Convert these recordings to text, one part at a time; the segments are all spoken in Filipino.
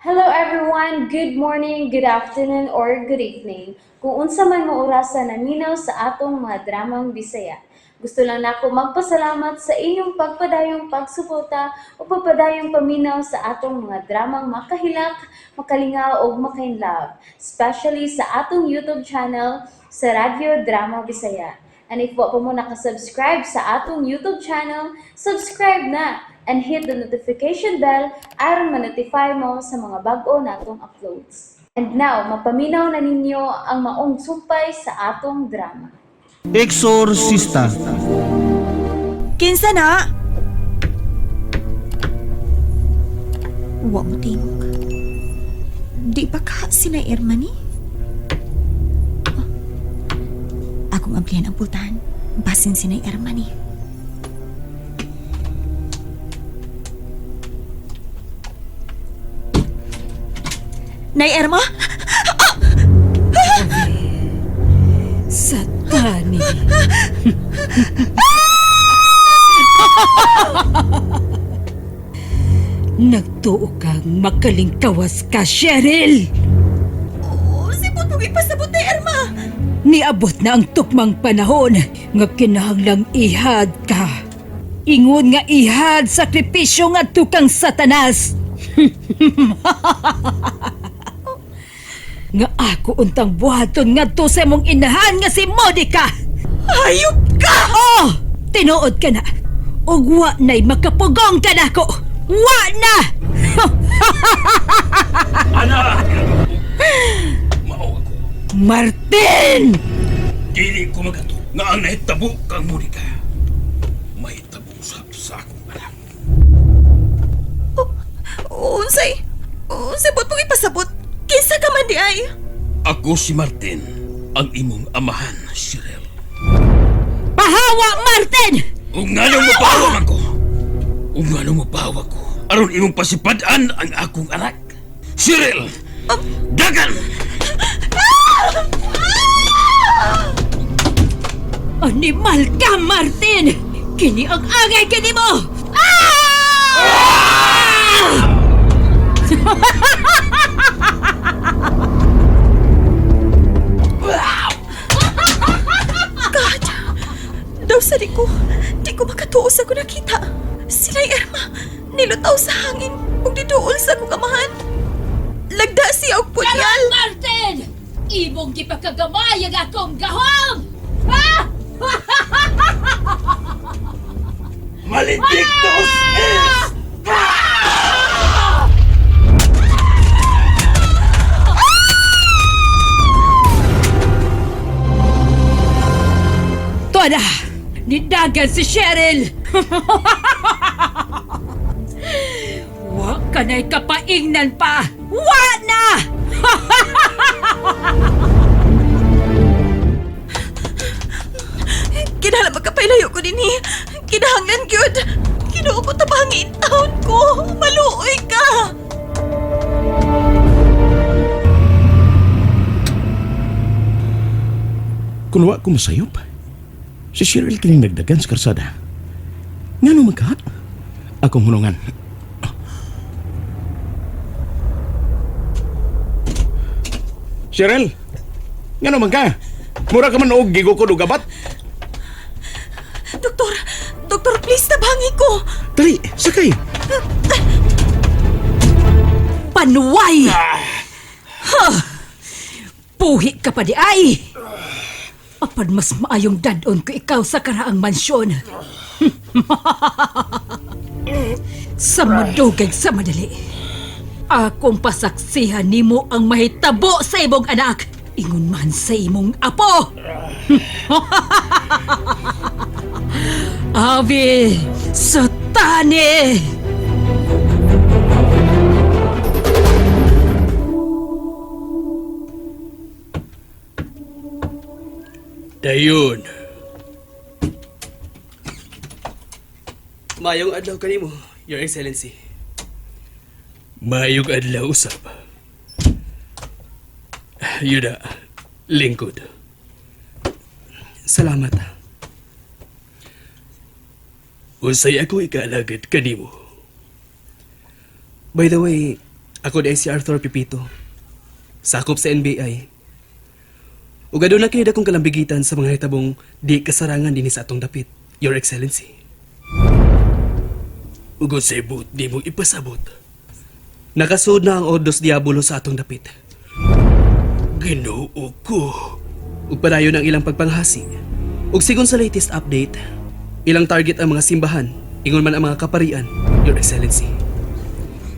Hello everyone, good morning, good afternoon, or good evening. Kung unsa man mo orasan naminaw sa atong mga dramang Bisaya. Gusto lang nako magpasalamat sa inyong pagpadayong pagsuporta o pagpadayong paminaw sa atong mga dramang makahilak, makalingaw o makainlove, especially sa atong YouTube channel sa Radyo Drama Bisaya. And if wa pa mo nakasubscribe sa atong YouTube channel, subscribe na and hit the notification bell aron ma-notify mo sa mga bag-o natong uploads. And now, mapaminaw na ninyo ang maong sumpay sa atong drama. Exorcista. Kinsa na? Wa mo tingog. Di ba ka sina Irma ni? Oh. Akong amplihan ang pultahan. Basin sina Irma ni. Nay Irma? Satani. Nagtuo kang makalingkawas ka, Cheryl! Oh, sipot mo ipasabot na Irma! Niabot na ang tukmang panahon nga kinahanglang ihad ka. Ingon nga ihad sakripisyo nga tukang satanas. Nga ako untang buhaton nga to sa mong inahan nga si Monica. Hayop ka! Oh! Tinuod ka na. Ug wa na'y makapugong ka na ko. Wa na! Anak! Mao ako. Martin! Dili ko magato nga ang nahitabo kang Monica. Mahitabo sa akong anak. Unsay bot mong ipasabot? Kinsa ka man di ay? Ako si Martin, ang imong amahan, Cheryl. Pahawa, Martin! Ug nganong mapawag ako. Ug nganong mapawag ko. Aron imong pasipadaan ang akong anak. Cheryl! Dagan! Animal ka, Martin! Kini ang agay kini mo! Daw sa di ko makatuo sa ko nakita. Sinay Irma, nilutaw sa hangin ug diduol sa kong amahan. Lagda siya og punyal. Martin! Imong gipakagamay ang akong gahom! Ha? Maledictus is... Tuwa na! Nidagan si Cheryl! Wa ka na'y kapaingnan pa! Wa na! Kinahanglan magkapailayo ko dinhi. Kinahanglan gyud. Kinuo ko tabangin taon ko. Maluoy ka. Kung wa ko masayop, si Cheryl kining nagdagan sa karsada. Nga nung magkahat, akong hunungan. Cheryl, nga nung magka, mura ka man og gigo ko dugabat. Doktor, please tabangi ko. Dali, sakay. Panuway! Ha! Puhi ka pa di ay! Apan mas maayong dadon ko ikaw sa karaang mansyon. Sa madugay sa madali. Akong pasaksihan nimo ang mahitabo sa imong anak. Ingon man sa imong apo. Abi, Satani! Dayon. Mayong adlaw kanimo, Your Excellency. Mayong adlaw usab. Yuda, lingkod. Salamat. Unsay ako ikaalagad kanimo. By the way, Ako di si Arthur Pipito. Sakop sa NBI. Ug aduna kini dakong kalambigitan sa mga hitabong di kasarangan dinhi sa atong dapit, Your Excellency. Ug sa ibot di mo ipasabot. Nakasud na ang Ordos Diabolo sa atong dapit. Ginoo ko. Ug padayon ang ilang pagpanghasi. Ug sigon sa latest update, ilang target ang mga simbahan, ingon man ang mga kaparian, Your Excellency.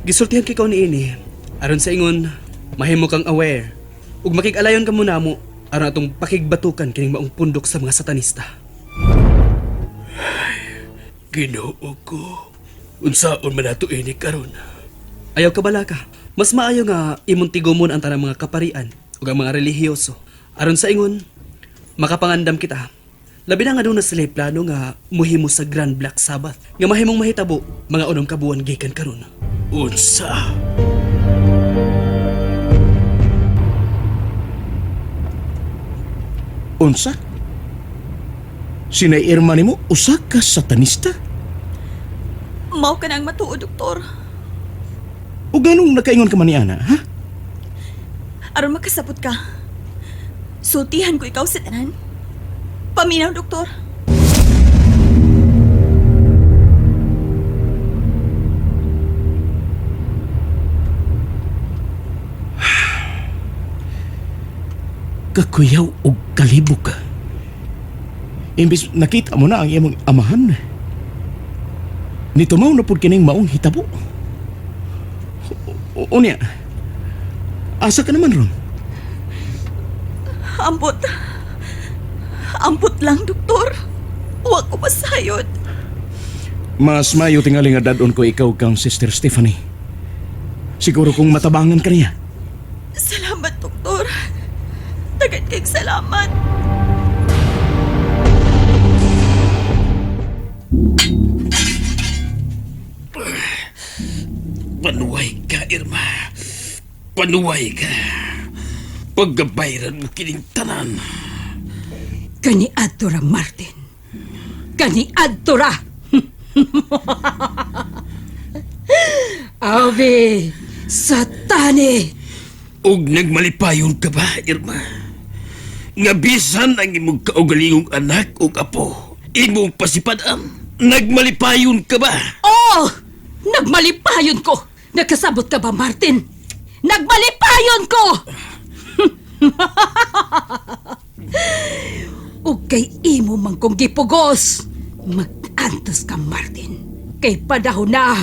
Gisultihan kikaw ni ini, aron sa ingon, mahimo kang aware, ug makig-alayon ka muna mo, aron atong pakigbatukan kining maong pundok sa mga satanista. Ginoo ko, unsaon man ato ini karon? Ayaw ka bala ka, mas maayo nga imong tigomon ang tanang mga kaparian ug ang mga relihiyoso, aron sa ingon, makapangandam kita. Labi na nga doon na sila plano nga muhimo sa Grand Black Sabbath nga mahimong mahitabo mga unong kabuan gikan karon. Unsa? Unsa? Sinay Irma nimo usa ka satanista? Mao ka nang matuo, Doktor. O ganong nakaingon ka man ni ana, ha? Aron makasabot ka. Sultihan ko ikaw sa tanan. Paminaw, Doktor. Kakuyaw o kalibog ka. Imbis nakita mo na ang iyong amahan. Nitumaw na pud kining maong hitabo. Unya, asa ka naman ron? Ambot. Ambot lang, Doktor. Huwag ko masayod. Mas mayo tingali nga dadon ko ikaw kang Sister Stephanie. Siguro kung matabangan ka niya. Salamat, Doktor. Dagan kayong salamat. Panuway ka, Irma. Panuway ka. Paggabayran mo kining tanan. Kani adtora, Martin. Kani adtora. Ave, satane. Og nagmalipayon ka ba, Irma? Nga bisan ang imong kaugalingong anak o apo, imong pasipadam, nagmalipayon ka ba? Oh! Nagmalipayon ko! Nakasabot ka ba, Martin? Nagmalipayon ko! Ug kay imo man kong gipugos. Mag-antos ka, Martin. Kay padahon na,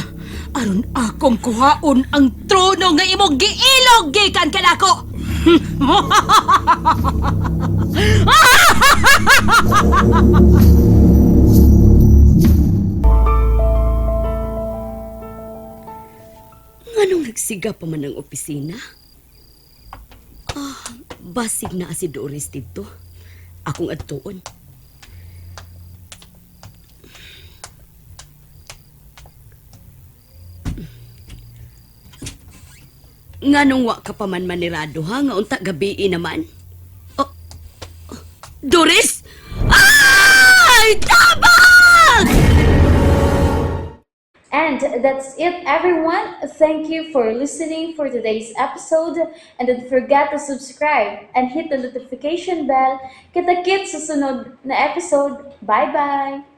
aron akong kuhaon ang trono nga imong giilog gikan kanako. Nganong nagsiga pa man ang opisina? Basig na si Doris dito. Akong adtuon. Nganong wa ka pa man manirado ha? Nga unta gabi naman? Oh, Doris? Ay! Tabang! And that's it, everyone. Thank you for listening for today's episode. And don't forget to subscribe and hit the notification bell. Kita-kits sa sunod na episode. Bye-bye!